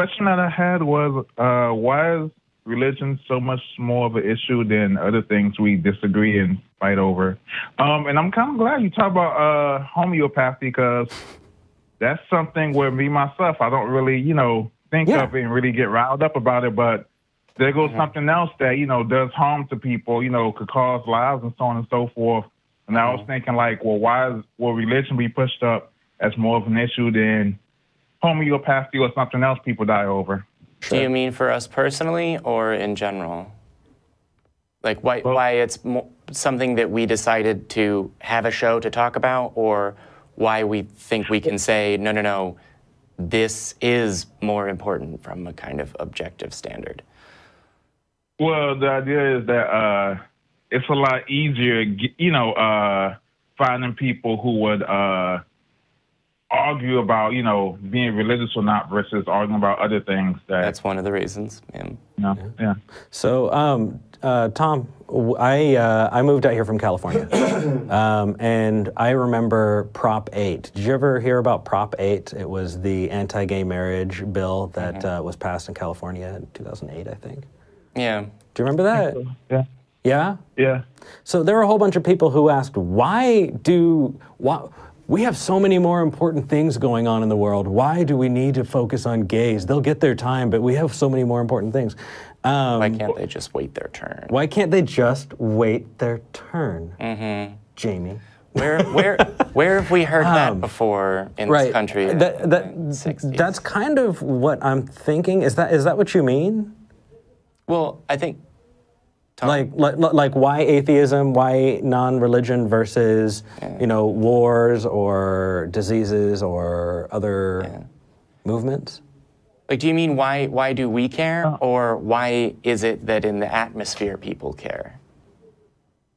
question that I had was, why is religion so much more of an issue than other things we disagree and fight over? And I'm kind of glad you talked about homeopathy, because that's something where me, myself, I don't really, think of it and really get riled up about it. But there goes something else that, does harm to people, could cause lives and so on and so forth. And I was thinking, like, well, why will religion be pushed up as more of an issue than homeopathy or something else people die over? Do you mean for us personally or in general? Like why it's something that we decided to have a show to talk about, or why we think we can say, no, this is more important from a kind of objective standard? Well, the idea is that it's a lot easier, finding people who would argue about, being religious or not versus arguing about other things. That's one of the reasons. Yeah. So, Tom, I moved out here from California, and I remember Prop 8. Did you ever hear about Prop 8? It was the anti-gay marriage bill that was passed in California in 2008, I think. Yeah. Do you remember that? So, yeah. Yeah? Yeah. So there were a whole bunch of people who asked, why we have so many more important things going on in the world. Why do we need to focus on gays? They'll get their time, but we have so many more important things. Why can't they just wait their turn? Why can't they just wait their turn? Jamie. Where have we heard that before in this country? That's kind of what I'm thinking. Is that what you mean? Well, I think. Like why atheism, why non-religion versus, wars or diseases or other movements? Like, do you mean why do we care, or why is it that in the atmosphere people care?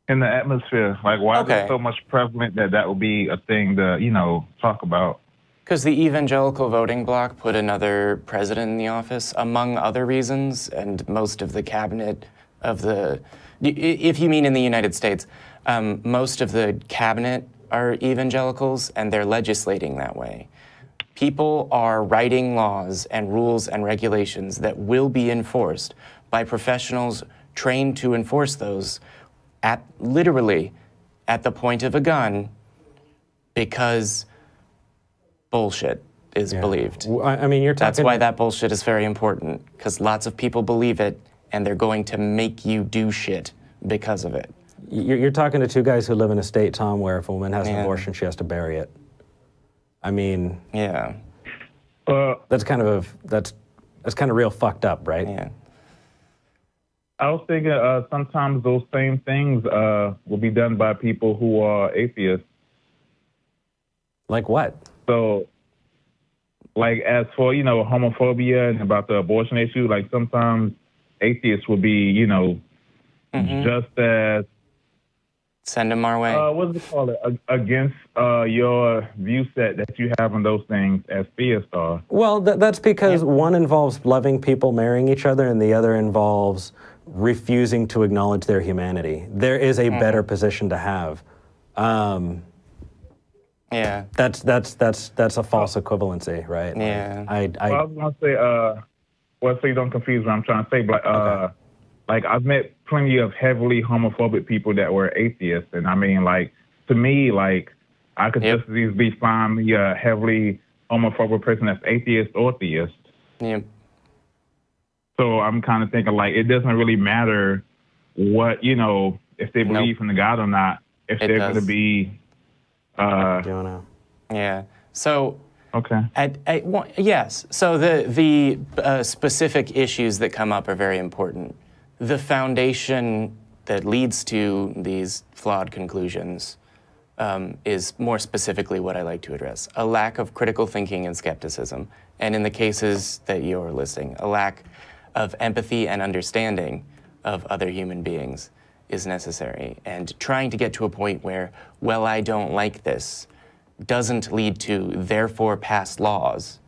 In the atmosphere, like why is it so much prevalent that would be a thing to, talk about? Because the evangelical voting bloc put another president in the office, among other reasons, and most of the cabinet of the, if you mean in the United States, most of the cabinet are evangelicals, and they're legislating that way. People are writing laws and rules and regulations that will be enforced by professionals trained to enforce those literally at the point of a gun, because bullshit is believed. I mean, you're talking... That's why that bullshit is very important, because lots of people believe it, and they're going to make you do shit because of it. You're talking to two guys who live in a state, Tom, where if a woman has an abortion, she has to bury it. I mean, that's kind of real fucked up, right? Yeah. I was thinking sometimes those same things will be done by people who are atheists. Like what? So, like as for homophobia and about the abortion issue, like sometimes atheists will be just as send them our way. What does it call it? Against your view set that you have on those things as theists are. Well, that's because one involves loving people marrying each other, and the other involves refusing to acknowledge their humanity. There is a better position to have. That's a false equivalency, right? Yeah. I was gonna say, so you don't confuse what I'm trying to say, but like I've met plenty of heavily homophobic people that were atheists, and I mean, like, to me, like, I could just as easily find me a heavily homophobic person that's atheist or theist. Yep. So I'm kind of thinking, like, it doesn't really matter what, if they believe in the God or not, if they're going to be... Yeah. So... Okay. Yes. So the specific issues that come up are very important. The foundation that leads to these flawed conclusions is more specifically what I like to address. A lack of critical thinking and skepticism. And in the cases that you're listing, a lack of empathy and understanding of other human beings is necessary. And trying to get to a point where, well, I don't like this, doesn't lead to therefore pass laws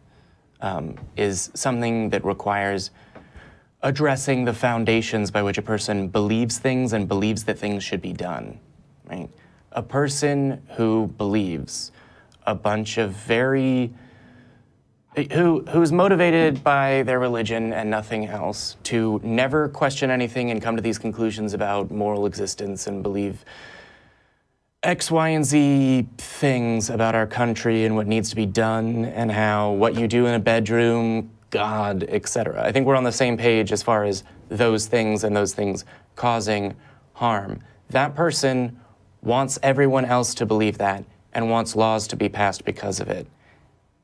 is something that requires addressing the foundations by which a person believes things and believes that things should be done, right? A person who believes a bunch of very who's motivated by their religion and nothing else, to never question anything and come to these conclusions about moral existence and believe X, Y, and Z things about our country and what needs to be done and how what you do in a bedroom, God, etc. I think we're on the same page as far as those things and those things causing harm. That person wants everyone else to believe that and wants laws to be passed because of it.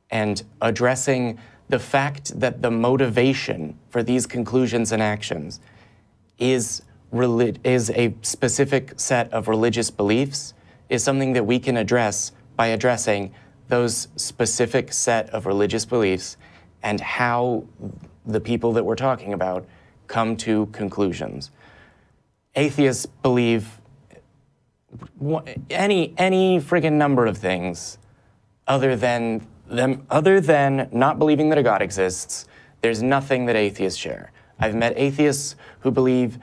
And addressing the fact that the motivation for these conclusions and actions is a specific set of religious beliefs is something that we can address by addressing those specific set of religious beliefs and how the people that we're talking about come to conclusions. Atheists believe any friggin' number of things other than not believing that a God exists. There's nothing that atheists share. I've met atheists who believe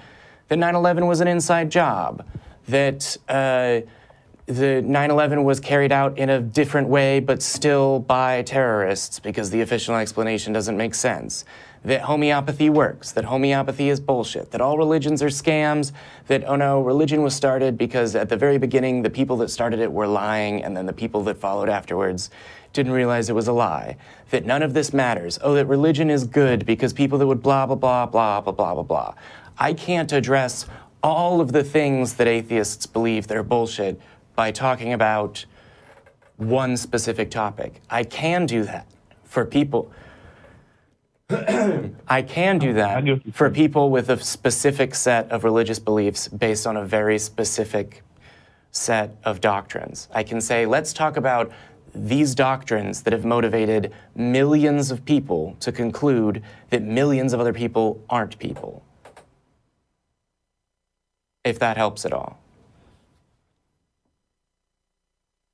that 9/11 was an inside job, that the 9/11 was carried out in a different way but still by terrorists because the official explanation doesn't make sense, that homeopathy works, that homeopathy is bullshit, that all religions are scams, that, oh no, religion was started because at the very beginning the people that started it were lying and then the people that followed afterwards didn't realize it was a lie, that none of this matters, oh, that religion is good because people that would blah, blah, blah, blah, blah, blah, blah, blah. I can't address all of the things that atheists believe that are bullshit by talking about one specific topic. I can do that for people. I can do that for people with a specific set of religious beliefs based on a very specific set of doctrines. I can say, let's talk about these doctrines that have motivated millions of people to conclude that millions of other people aren't people. If that helps at all.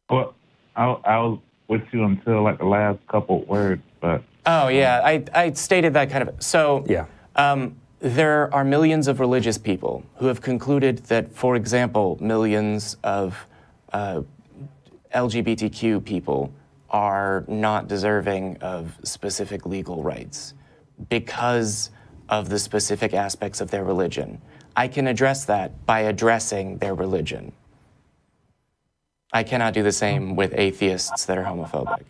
Well, I was with you until like the last couple words, but... Oh, yeah, I stated that kind of... So, yeah. There are millions of religious people who have concluded that, for example, millions of LGBTQ people are not deserving of specific legal rights because of the specific aspects of their religion. I can address that by addressing their religion. I cannot do the same with atheists that are homophobic.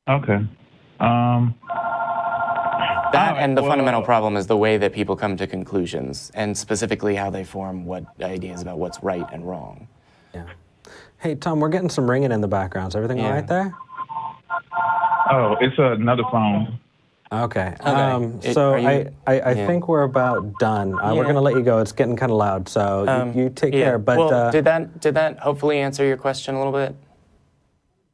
Okay. That and the fundamental problem is the way that people come to conclusions, and specifically how they form what ideas about what's right and wrong. Yeah. Hey, Tom, we're getting some ringing in the background. Is everything all right there? Oh, it's another phone. Okay. So I think we're about done. We're going to let you go. It's getting kind of loud, so you take care. But well, did that hopefully answer your question a little bit?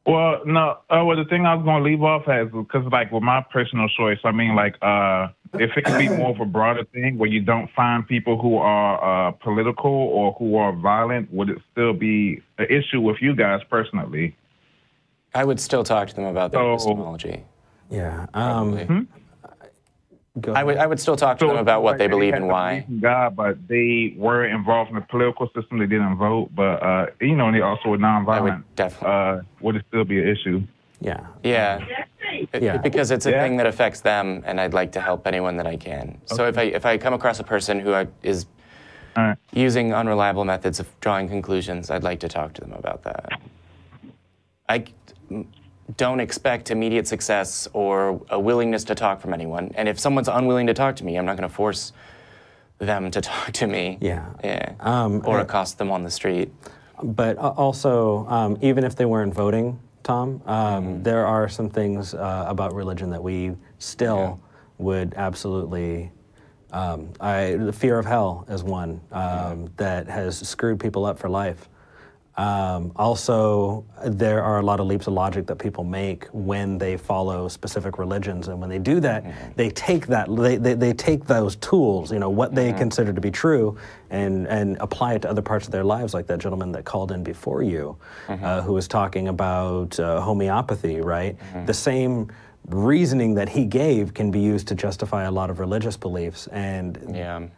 Well, no. Well, the thing I was going to leave off as, because like with my personal choice, I mean, like, if it could be more of a broader thing where you don't find people who are political or who are violent, would it still be an issue with you guys personally? I would still talk to them about their epistemology. Yeah. I would still talk to them about what they believe and why. God, but they were involved in the political system. They didn't vote, but you know, and they also were nonviolent. I would definitely. Would it still be an issue? Yeah. Yeah. Because it's a thing that affects them, and I'd like to help anyone that I can. Okay. So if I come across a person who is using unreliable methods of drawing conclusions, I'd like to talk to them about that. I don't expect immediate success or a willingness to talk from anyone. And if someone's unwilling to talk to me, I'm not going to force them to talk to me. Or accost them on the street. But also, even if they weren't voting, Tom, there are some things about religion that we still would absolutely... the fear of hell is one that has screwed people up for life. Also, there are a lot of leaps of logic that people make when they follow specific religions, and when they do that, they take that they take those tools, you know, what they consider to be true, and apply it to other parts of their lives, like that gentleman that called in before you, who was talking about homeopathy, right? The same reasoning that he gave can be used to justify a lot of religious beliefs, and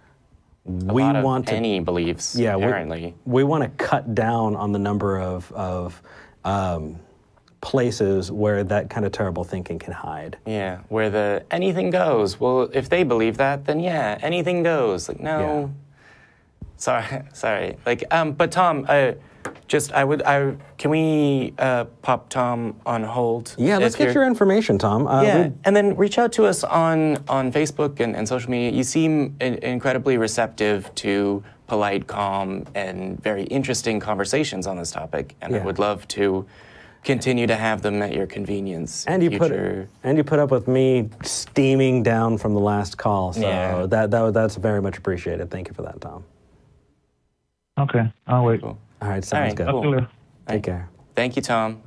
we want any beliefs, apparently. We want to cut down on the number of places where that kind of terrible thinking can hide. Yeah, where the anything goes. Well, if they believe that, then yeah, anything goes. Like, no. Sorry. Like, but Tom, can we pop Tom on hold? Yeah, let's get your information, Tom. Yeah, and then reach out to us on Facebook and social media. You seem incredibly receptive to polite, calm, and very interesting conversations on this topic, and I would love to continue to have them at your convenience. And you put up with me steaming down from the last call, so that's very much appreciated. Thank you for that, Tom. Okay, I'll wait. Cool. All right, sounds good. Cool. Take care. Thank you, Tom.